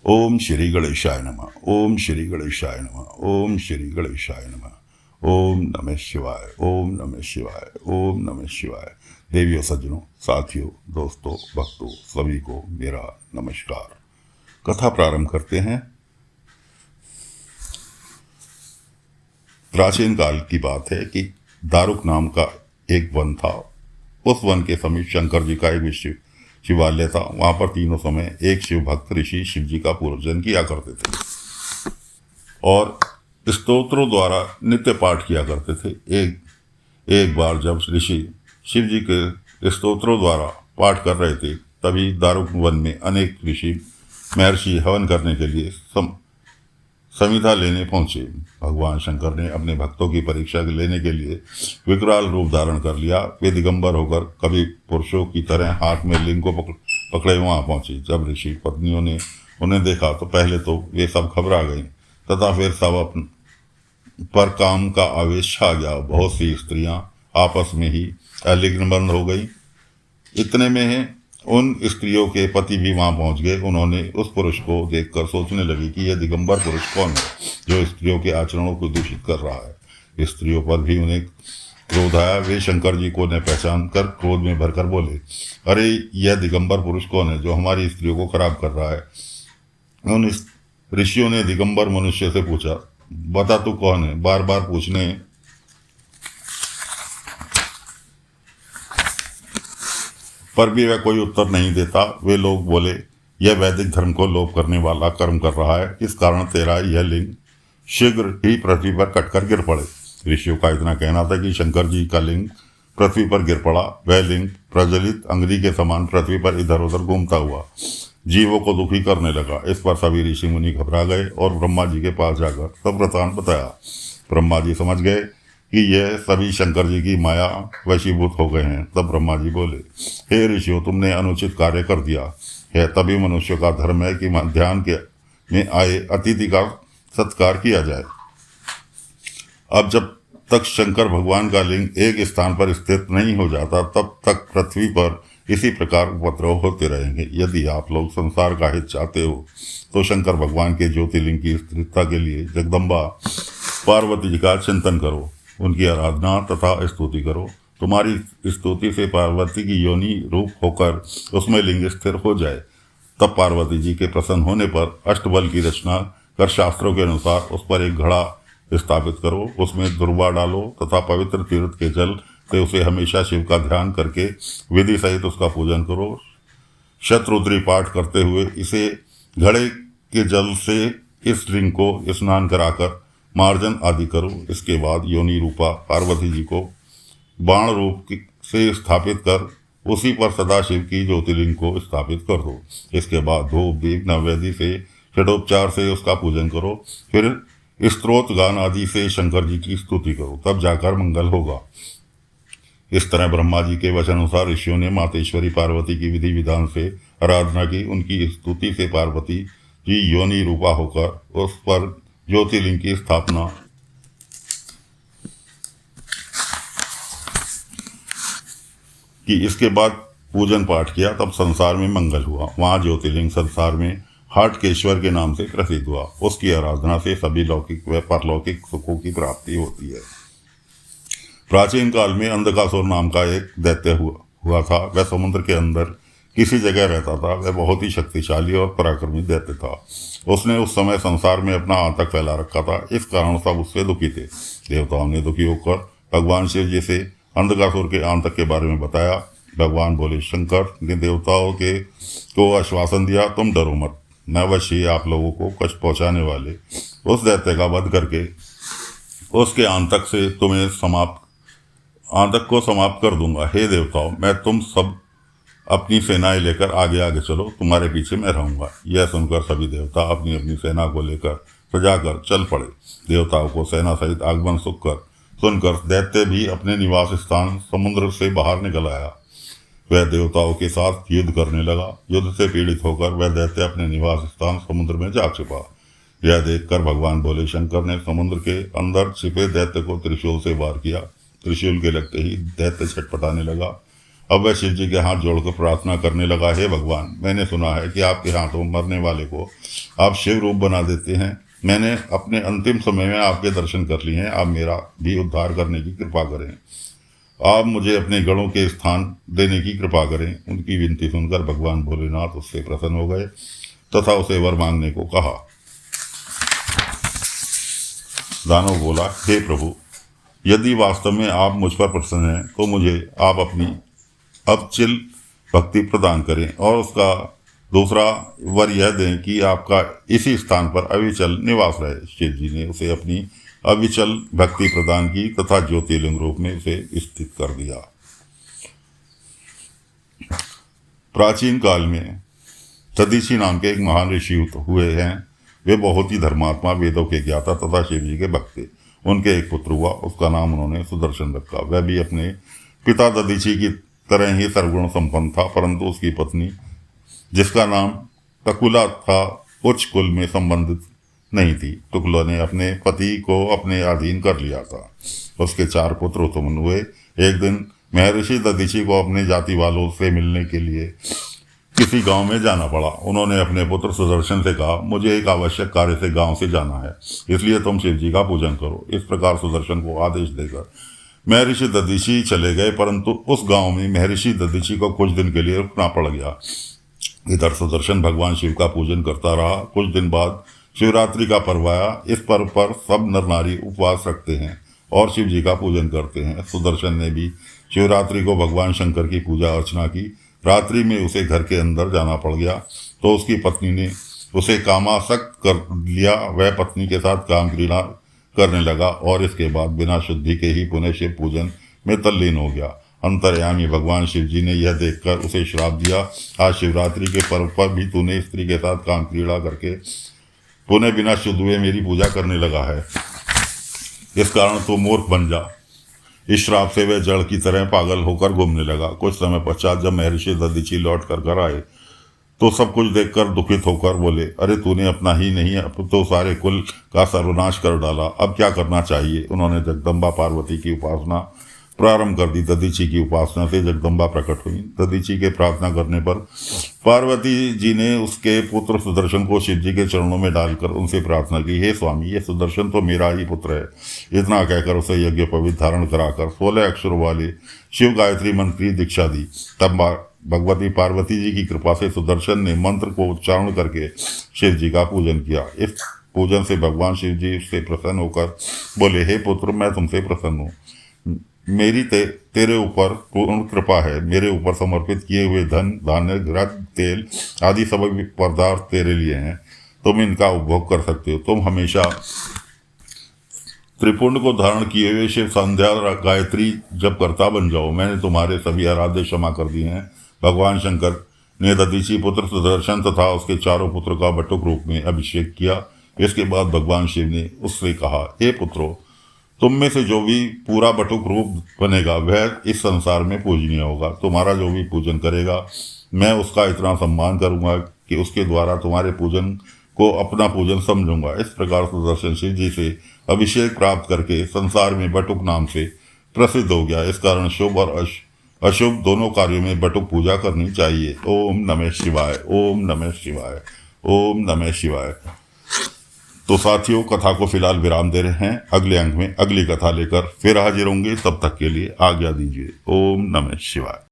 ओम श्री गणेशाय नमः। ओम श्री गणेशाय नमः। ओम श्री गणेशाय नमः। ओम नमः शिवाय। ओम नमः शिवाय। ओम नमः शिवाय। देवियों, सज्जनों, साथियों, दोस्तों, भक्तों, सभी को मेरा नमस्कार। कथा प्रारंभ करते हैं। प्राचीन काल की बात है कि दारुक नाम का एक वन था। उस वन के समीप शंकर जी का एक शिवालय था। वहां पर तीनों समय एक शिव भक्त ऋषि शिव जी का पूजन किया करते थे और स्तोत्रों द्वारा नित्य पाठ किया करते थे। एक बार जब ऋषि शिव जी के स्तोत्रों द्वारा पाठ कर रहे थे, तभी दारुक वन में अनेक ऋषि महर्षि हवन करने के लिए संविदा लेने पहुंचे। भगवान शंकर ने अपने भक्तों की परीक्षा लेने के लिए विकराल रूप धारण कर लिया। वे दिगंबर होकर कभी पुरुषों की तरह हाथ में लिंग को पकड़े वहां पहुंचे। जब ऋषि पत्नियों ने उन्हें देखा तो पहले तो वे सब घबरा गईं, तथा फिर सब पर काम का आवेश छा गया। बहुत सी स्त्रियां आपस में ही अलिग्नबंद हो गई। इतने में उन स्त्रियों के पति भी वहां पहुंच गए। उन्होंने उस पुरुष को देखकर सोचने लगी कि यह दिगंबर पुरुष कौन है जो स्त्रियों के आचरणों को दूषित कर रहा है। स्त्रियों पर भी उन्हें क्रोध आया। वे शंकर जी को न पहचान कर क्रोध में भरकर बोले, अरे यह दिगंबर पुरुष कौन है जो हमारी स्त्रियों को खराब कर रहा है। उन ऋषियों ने दिगंबर मनुष्य से पूछा, बता तू कौन है। बार बार पूछने पर भी वह कोई उत्तर नहीं देता। वे लोग बोले, यह वैदिक धर्म को लोप करने वाला कर्म कर रहा है। इस कारण तेरा यह लिंग शीघ्र ही पृथ्वी पर कटकर गिर पड़े। ऋषियों का इतना कहना था कि शंकर जी का लिंग पृथ्वी पर गिर पड़ा। वह लिंग प्रज्वलित अंगुरी के समान पृथ्वी पर इधर उधर घूमता हुआ जीवों को दुखी करने लगा। इस पर सभी ऋषि मुनि घबरा गए और ब्रह्मा जी के पास जाकर सब वृतांत बताया। ब्रह्मा जी समझ गए कि यह सभी शंकर जी की माया वशीभूत हो गए हैं। तब ब्रह्मा जी बोले, हे ऋषियों, तुमने अनुचित कार्य कर दिया है। तभी मनुष्य का धर्म है कि ध्यान के में आए अतिथि का सत्कार किया जाए। अब जब तक शंकर भगवान का लिंग एक स्थान पर स्थित नहीं हो जाता, तब तक पृथ्वी पर इसी प्रकार उपद्रव होते रहेंगे। यदि आप लोग संसार का हित चाहते हो तो शंकर भगवान के ज्योतिर्लिंग की स्थिरता के लिए जगदम्बा पार्वती जी का चिंतन करो, उनकी आराधना तथा स्तुति करो। तुम्हारी स्तुति से पार्वती की योनि रूप होकर उसमें लिंग स्थिर हो जाए। तब पार्वती जी के प्रसन्न होने पर अष्टबल की रचना कर शास्त्रों के अनुसार उस पर एक घड़ा स्थापित करो। उसमें दुर्वा डालो तथा पवित्र तीर्थ के जल से उसे हमेशा शिव का ध्यान करके विधि सहित उसका पूजन करो। शतरुद्री पाठ करते हुए इसे घड़े के जल से इस लिंग को स्नान कराकर मार्जन आदि करो। इसके बाद योनि रूपा पार्वती जी को बाण रूप से स्थापित कर उसी पर सदाशिव की ज्योतिर्लिंग को स्थापित कर दो। इसके बाद धूप दीप नैवेद्य से षडोपचार से उसका पूजन करो। फिर स्तोत्र गान आदि से शंकर जी की स्तुति करो, तब जाकर मंगल होगा। इस तरह ब्रह्मा जी के वचन अनुसार ऋषियों ने मातेश्वरी पार्वती की विधि विधान से आराधना की। उनकी स्तुति से पार्वती जी योनि रूपा होकर उस पर ज्योतिर्लिंग की स्थापना की। इसके बाद पूजन पाठ किया, तब संसार में मंगल हुआ। वहां ज्योतिर्लिंग संसार में हाटकेश्वर के नाम से प्रसिद्ध हुआ। उसकी आराधना से सभी लौकिक व परलौकिक सुखों की प्राप्ति होती है। प्राचीन काल में अंधकासुर नाम का एक दैत्य हुआ था। वह समुद्र के अंदर किसी जगह रहता था। वह बहुत ही शक्तिशाली और पराक्रमी दैत्य था। उसने उस समय संसार में अपना आतंक फैला रखा था। इस कारण सब उससे दुखी थे। देवताओं ने दुखी होकर भगवान शिव जी से अंधकासुर के आतंक के बारे में बताया। भगवान बोले, शंकर ने देवताओं को आश्वासन दिया, तुम डरो मत, मैं अवश्य ही आप लोगों को कष्ट पहुंचाने वाले उस दैत्य का वध करके उसके आतंक से तुम्हें आतंक को समाप्त कर दूंगा। हे देवताओं, मैं तुम सब अपनी सेनाएं लेकर आगे आगे चलो, तुम्हारे पीछे मैं रहूंगा। यह सुनकर सभी देवता अपनी अपनी सेना को लेकर सजाकर चल पड़े। देवताओं को सेना सहित आगमन सुनकर दैत्य भी अपने निवास स्थान समुद्र से बाहर निकल आया। वह देवताओं के साथ युद्ध करने लगा। युद्ध से पीड़ित होकर वह दैत्य अपने निवास स्थान समुद्र में जा छिपा। यह देखकर भगवान बोले, शंकर ने समुद्र के अंदर छिपे दैत्य को त्रिशूल से वार किया। त्रिशूल के लगते ही दैत्य छटपटाने लगा अब वह शिव जी के हाथ जोड़कर प्रार्थना करने लगा, हे भगवान, मैंने सुना है कि आपके हाथों मरने वाले को आप शिव रूप बना देते हैं। मैंने अपने अंतिम समय में आपके दर्शन कर लिए हैं, आप मेरा भी उद्धार करने की कृपा करें। आप मुझे अपने गणों के स्थान देने की कृपा करें। उनकी विनती सुनकर भगवान भोलेनाथ उससे प्रसन्न हो गए तथा उसे वर मांगने को कहा। दानव बोला, हे प्रभु, यदि वास्तव में आप मुझ पर प्रसन्न हैं तो मुझे आप अपनी अविचल भक्ति प्रदान करें और उसका दूसरा वर यह दें कि आपका इसी स्थान पर अविचल निवास रहे। शिव जी ने उसे अपनी अविचल भक्ति प्रदान की तथा ज्योतिर्लिंग रूप में उसे स्थित कर दिया। प्राचीन काल में दधीची नाम के एक महान ऋषि हुए हैं। वे बहुत ही धर्मात्मा, वेदों के ज्ञाता तथा शिव जी के भक्त थे। उनके एक पुत्र हुआ, उसका नाम उन्होंने सुदर्शन रखा। वह भी अपने पिता दधीची की तरह ही सर्वगुण संपन्न था, परंतु उसकी पत्नी, जिसका नाम टकुला था, उच्च कुल में संबंधित नहीं थी। टुकला ने अपने पति को अपने अधीन कर लिया था। उसके 4 पुत्र उत्पन्न हुए। एक दिन महर्षि दधीची को अपने जाति वालों से मिलने के लिए किसी गांव में जाना पड़ा। उन्होंने अपने पुत्र सुदर्शन से कहा, मुझे एक आवश्यक कार्य से गांव से जाना है, इसलिए तुम शिव जी का पूजन करो। इस प्रकार सुदर्शन को आदेश देकर महर्षि दधीची चले गए, परंतु उस गांव में महर्षि दधीची को कुछ दिन के लिए रुकना पड़ गया। इधर सुदर्शन भगवान शिव का पूजन करता रहा। कुछ दिन बाद शिवरात्रि का पर्व आया। इस पर्व पर सब नर नारी उपवास रखते हैं और शिव जी का पूजन करते हैं। सुदर्शन ने भी शिवरात्रि को भगवान शंकर की पूजा अर्चना की। रात्रि में उसे घर के अंदर जाना पड़ गया तो उसकी पत्नी ने उसे कामासक्त कर लिया। वह पत्नी के साथ काम क्रीड़ा करने लगा और इसके बाद बिना शुद्धि के ही पुनः शिव पूजन में तल्लीन हो गया। अंतर्यामी भगवान शिव जी ने यह देखकर उसे श्राप दिया, आज शिवरात्रि के पर्व पर भी तूने स्त्री के साथ काम क्रीड़ा करके पुनः बिना शुद्ध हुए मेरी पूजा करने लगा है। इस कारण तू मूर्ख बन जा। इस श्राप से वह जड़ की तरह पागल होकर घूमने लगा। कुछ समय पश्चात जब महर्षि दधीची लौट कर घर आए तो सब कुछ देखकर दुखित होकर बोले, अरे तूने अपना ही नहीं अब तो सारे कुल का सर्वनाश कर डाला, अब क्या करना चाहिए। उन्होंने जगदम्बा पार्वती की उपासना प्रारंभ कर दी। दधीची की उपासना से जगदम्बा प्रकट हुई। दधीची के प्रार्थना करने पर पार्वती जी ने उसके पुत्र सुदर्शन को शिव जी के चरणों में डालकर उनसे प्रार्थना की, हे स्वामी, ये सुदर्शन तो मेरा ही पुत्र है। इतना कहकर उसे यज्ञ पवित्र धारण कराकर 16 अक्षरों वाले शिव गायत्री मंत्र की दीक्षा दी। तब भगवती पार्वती जी की कृपा से सुदर्शन ने मंत्र को उच्चारण करके शिव जी का पूजन किया। इस पूजन से भगवान शिव जी उससे प्रसन्न होकर बोले, हे पुत्र, मैं तुमसे प्रसन्न हूँ। मेरी तेरे ऊपर पूर्ण कृपा है। मेरे ऊपर समर्पित किए हुए धन, धान्य, रत्न, तेल आदि सभी पदार्थ तेरे लिए हैं। तुम इनका उपभोग कर सकते हो। तुम हमेशा त्रिपुंड को धारण किए हुए शिव संध्या गायत्री जप करता बन जाओ। मैंने तुम्हारे सभी आराध्य क्षमा कर दिए हैं। भगवान शंकर ने दधीची पुत्र सुदर्शन तथा उसके 4 पुत्र का बटुक रूप में अभिषेक किया। इसके बाद भगवान शिव ने उससे कहा, हे पुत्रों, तुम में से जो भी पूरा बटुक रूप बनेगा वह इस संसार में पूजनीय होगा। तुम्हारा जो भी पूजन करेगा मैं उसका इतना सम्मान करूंगा कि उसके द्वारा तुम्हारे पूजन को अपना पूजन समझूंगा। इस प्रकार सुदर्शन शिव जी से अभिषेक प्राप्त करके संसार में बटुक नाम से प्रसिद्ध हो गया। इस कारण शुभ और अशुभ दोनों कार्यों में बटुक पूजा करनी चाहिए। ओम नमः शिवाय, ओम नमः शिवाय, ओम नमः शिवाय। तो साथियों, कथा को फिलहाल विराम दे रहे हैं। अगले अंक में अगली कथा लेकर फिर हाजिर होंगे। तब तक के लिए आज्ञा दीजिए। ओम नमः शिवाय।